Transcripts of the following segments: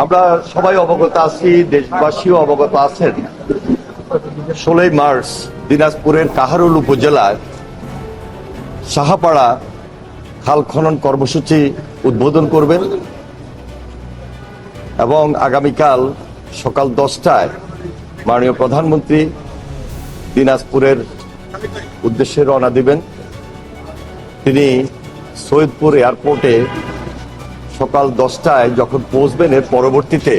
আমরা সবাই অবগত আছি, দেশবাসীও অবগত আছেন। 16 মার্চ দিনাজপুরের কাহারোল উপজেলার সাহাপাড়া খাল খনন কর্মসূচি উদ্বোধন করবেন এবং আগামীকাল সকাল 10টায় মাননীয় প্রধানমন্ত্রী দিনাজপুরের উদ্দেশ্যে রওনা দিবেন। তিনি সৈয়দপুর এয়ারপোর্টে সকাল 10টায় যখন পৌঁছবেন, এর পরবর্তীতে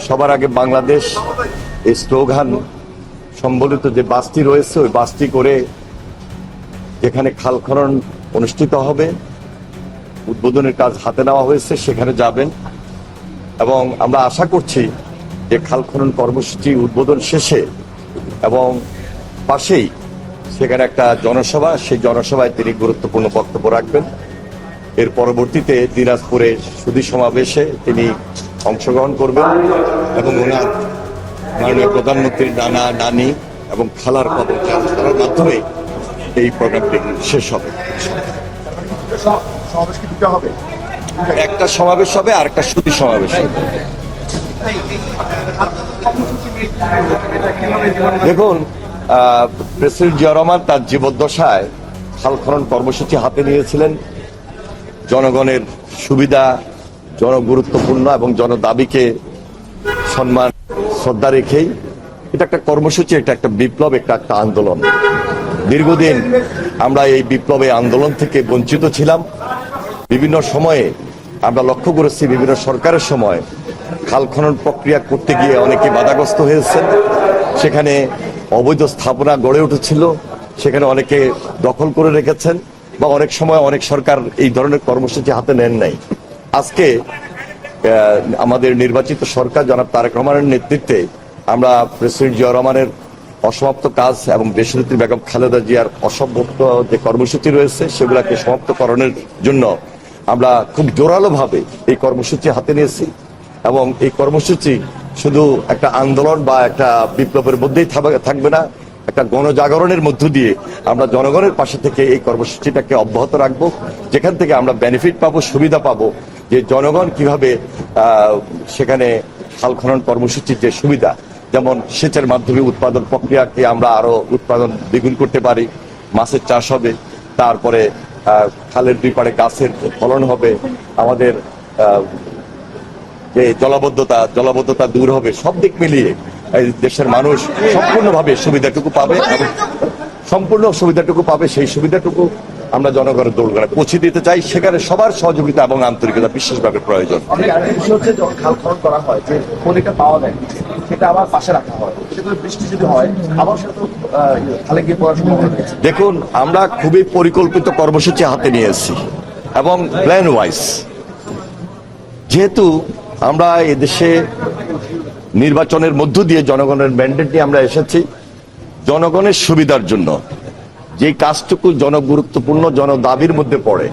সবার আগে বাংলাদেশ এই স্লোগান সম্বলিত যে বাসটি রয়েছে ওই বাসটি করে যেখানে খাল খনন অনুষ্ঠিত হবে, উদ্বোধনের কাজ হাতে নেওয়া হয়েছে, সেখানে যাবেন এবং আমরা আশা করছি যে খাল খনন কর্মসূচি উদ্বোধন শেষে এবং পাশেই সেখানে একটা জনসভা, সেই জনসভায় তিনি গুরুত্বপূর্ণ বক্তব্য রাখবেন। এর পরবর্তীতে দিনাজপুরে সুধী সমাবেশে তিনি অংশগ্রহণ করবেন এবং ওনার মাননীয় প্রধানমন্ত্রীর নানা নানি এবং খালার পদযাত্রার মাধ্যমে এই প্রোগ্রামটি শেষ হবে। একটা সমাবেশ হবে আর একটা সুধী সমাবেশ হবে। দেখুন, প্রেসিডেন্ট জিয়া রহমান তার জীবদ্দশায় খাল খনন কর্মসূচি হাতে নিয়েছিলেন জনগণের সুবিধা, জনগুরুত্বপূর্ণ এবং জনদাবিকে সম্মান শ্রদ্ধা রেখেই। এটা একটা কর্মসূচি, এটা একটা বিপ্লব, একটা আন্দোলন। দীর্ঘদিন আমরা এই বিপ্লবে আন্দোলন থেকে বঞ্চিত ছিলাম। বিভিন্ন সময়ে আমরা লক্ষ্য করেছি, বিভিন্ন সরকারের সময় খাল খনন প্রক্রিয়া করতে গিয়ে অনেকে বাধাগ্রস্ত হয়েছেন। সেখানে অবৈধ স্থাপনা গড়ে উঠেছিল, সেখানে অনেকে দখল করে রেখেছেন বা অনেক সময় অনেক সরকার এই ধরনের কর্মসূচি হাতে নেন নাই। আজকে আমাদের নির্বাচিত সরকার জনাব তারেক রহমানের নেতৃত্বে আমরা প্রেসিডেন্ট জিয়া রহমানের অসমাপ্ত কাজ এবং দেশনেত্রী বেগম খালেদা জিয়ার অসমাপ্ত যে কর্মসূচি রয়েছে সেগুলাকে সমাপ্তকরণের জন্য আমরা খুব জোরালোভাবে এই কর্মসূচি হাতে নিয়েছি এবং এই কর্মসূচি শুধু একটা আন্দোলন বা একটা বিপ্লবের মধ্যেই থাকবে না, একটা গণজাগরণের মধ্য দিয়ে আমরা জনগণের পাশে থেকে এই কর্মসূচিটাকে অব্যাহত রাখবো, যেখান থেকে আমরা বেনিফিট পাবো, সুবিধা পাবো। যে জনগণ কিভাবে সেখানে খাল খনন কর্মসূচির যে সুবিধা, যেমন সেচের মাধ্যমে উৎপাদন প্রক্রিয়াকে আমরা আরো উৎপাদন দ্বিগুণ করতে পারি, মাছের চাষ হবে, তারপরে খালের দুই পাড়ে গাছের ফলন হবে, আমাদের যে জলাবদ্ধতা দূর হবে, সব দিক মিলিয়ে এই দেশের মানুষ সম্পূর্ণভাবে সুবিধাটুকু পাবে এবং সম্পূর্ণ সুবিধাটুকু পাবে। সেই সুবিধাটুকু আমরা জনগণের দোরগোড়ায় পৌঁছে দিতে চাই। সেখানে সবার সহযোগিতা এবং আন্তরিকতা বিশেষভাবে প্রয়োজন। খাল খনন করা হয় যে খনিটা পাওয়া যায়, সেটা আবার পাশে রাখা হয়, বৃষ্টি যদি হয় আবার সেটা খালে গিয়ে পড়ার সম্ভাবনা রয়েছে। দেখুন, আমরা খুবই পরিকল্পিত কর্মসূচি হাতে নিয়েছি এবং প্ল্যান ওয়াইজ। যেহেতু আমরা এদেশে নির্বাচনের মধ্য দিয়ে জনগণের ম্যান্ডেট নিয়ে আমরা এসেছি, জনগণের সুবিধার জন্য যে কাজটুকু জনগুরুত্বপূর্ণ, জনদাবির মধ্যে পড়ে,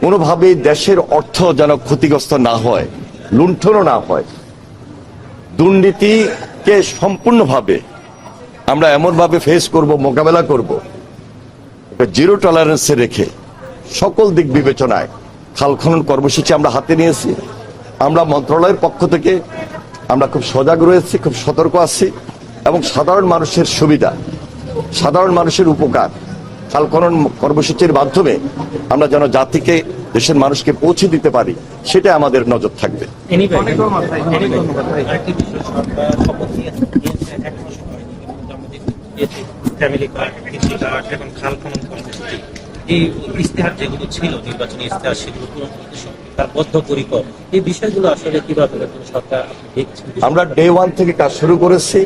কোনোভাবেই দেশের অর্থ যেন ক্ষতিগ্রস্ত না হয়, লুণ্ঠনও না হয়, দুর্নীতিকে সম্পূর্ণভাবে আমরা এমনভাবে ফেস করব, মোকাবেলা করব, জিরো টলারেন্সে রেখে সকল দিক বিবেচনায় খাল খনন কর্মসূচি আমরা হাতে নিয়েছি। আমরা মন্ত্রণালয়ের পক্ষ থেকে আমরা খুব সজাগ রয়েছি, খুব সতর্ক আছি এবং সাধারণ মানুষের সুবিধা, সাধারণ মানুষের উপকার খাল খনন কর্মসূচির মাধ্যমে আমরা যেন জাতিকে, দেশের মানুষকে পৌঁছে দিতে পারি, সেটা আমাদের নজর থাকবে। এই ইস্তেহার যেগুলো ছিল, নির্বাচনী ইস্তেহার, সেগুলো তার বদ্ধপরিকর, এই বিষয়গুলো আসলে কিভাবে সরকার দেখছে? আমরা ডে 1 থেকে কাজ শুরু করেছি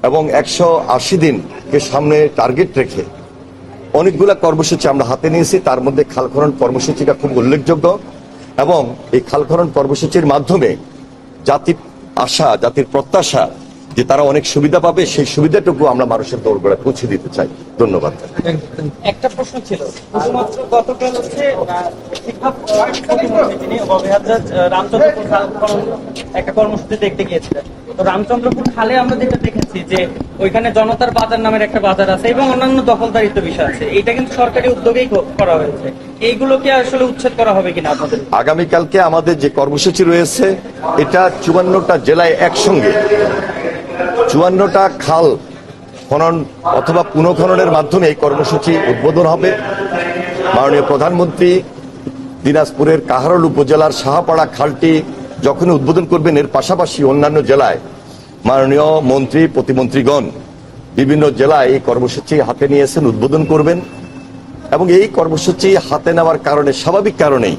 এবং 180 দিনকে সামনে টার্গেট রেখে অনেকগুলা কর্মসূচি আমরা হাতে নিয়েছি। তার মধ্যে খাল খনন কর্মসূচিটা খুব উল্লেখযোগ্য এবং এই খাল খনন কর্মসূচির মাধ্যমে জাতির আশা, জাতির প্রত্যাশা যে তারা অনেক সুবিধা পাবে, সেই সুবিধাটুকু আমরা মানুষের দোরগোড়ায় পৌঁছে দিতে চাই। ধন্যবাদ। একটা প্রশ্ন ছিল, শুধুমাত্র গতকাল হচ্ছে শিক্ষা প্রতিমন্ত্রী তিনি অভয়াদ্রাজ রামচন্দ্রপুর খাল খনন একটা কর্মসূচি দেখতে গিয়েছিলেন। তো রামচন্দ্রপুর খালে আমরা যেটা দেখেছি যে ওইখানে জনতার বাজার নামের একটা বাজার আছে এবং অন্যান্য দখলদারিত্ব বিষয় আছে, এইটা কিন্তু সরকারি উদ্যোগেই করা হয়েছে। এইগুলোকে আসলে উচ্ছেদ করা হবে কিনা আপনাদের? আগামীকালকে আমাদের যে কর্মসূচি রয়েছে, এটা 54টা জেলায় একসঙ্গে 54টা খাল খনন অথবা পুনঃখননের মাধ্যমে এই কর্মসূচি উদ্বোধন হবে। মাননীয় প্রধানমন্ত্রী দিনাজপুরের কাহারোল উপজেলার সাহাপাড়া খালটি যখনই উদ্বোধন করবেন, এর পাশাপাশি অন্যান্য জেলায় মাননীয় মন্ত্রী প্রতিমন্ত্রীগণ বিভিন্ন জেলায় এই কর্মসূচি হাতে নিয়েছেন, উদ্বোধন করবেন। এবং এই কর্মসূচি হাতে নেওয়ার কারণে, স্বাভাবিক কারণেই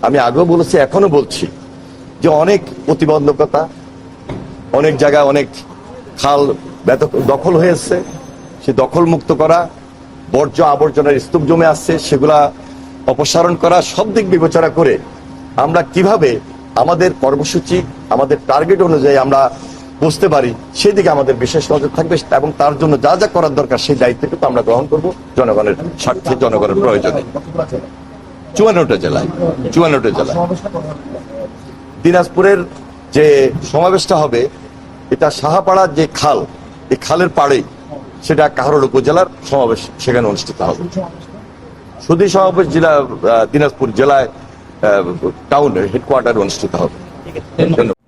আমি আগেও বলেছি, এখনো বলছি, যে অনেক প্রতিবন্ধকতা, অনেক জায়গায় অনেক খাল দখল হয়েছে, সে দখল মুক্ত করা, বর্জ্য আবর্জনার স্তূপ জমে আসছে, সেগুলা অপসারণ করা, সব দিক বিবেচনা করে আমরা কিভাবে আমাদের কর্মসূচি, আমাদের টার্গেট অনুযায়ী আমরা বুঝতে পারি, সেই দিকে আমাদের বিশেষ নজর থাকবে। এবং তার জন্য যা যা করার দরকার সেই দায়িত্বটুকু আমরা গ্রহণ করব জনগণের স্বার্থে, জনগণের প্রয়োজনে। 54টা জেলায় 54টা জেলায় দিনাজপুরের যে সমাবেশটা হবে, এটা সাহাপাড়ার যে খাল, এই খালের পাড়েই সেটা কাহারোল উপজেলার সমাবেশ, সেখানে অনুষ্ঠিত হবে। সুধী সমাবেশ জেলা দিনাজপুর জেলায় টাউন হেডকোয়ার্টারে অনুষ্ঠিত হবে। ধন্যবাদ।